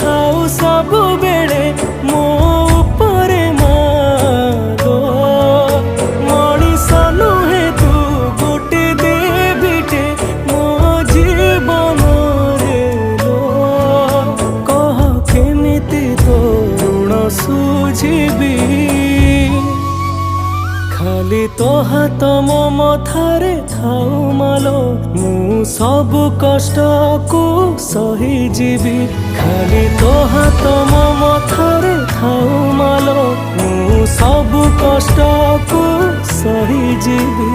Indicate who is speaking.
Speaker 1: थाउ सब बेले मो उपरे मालो मनीष नुहे तू गोटे देवीटे मो जीवन रे लो कह केमिति तो ऋण सुझिबी खाली तो हाथ मो मथारे थाउ मालो मु सब कष्ट को सही जीवी खाली तो हाथ मो मथारे थाउ मालो मु सब कष्ट को सही जीवी।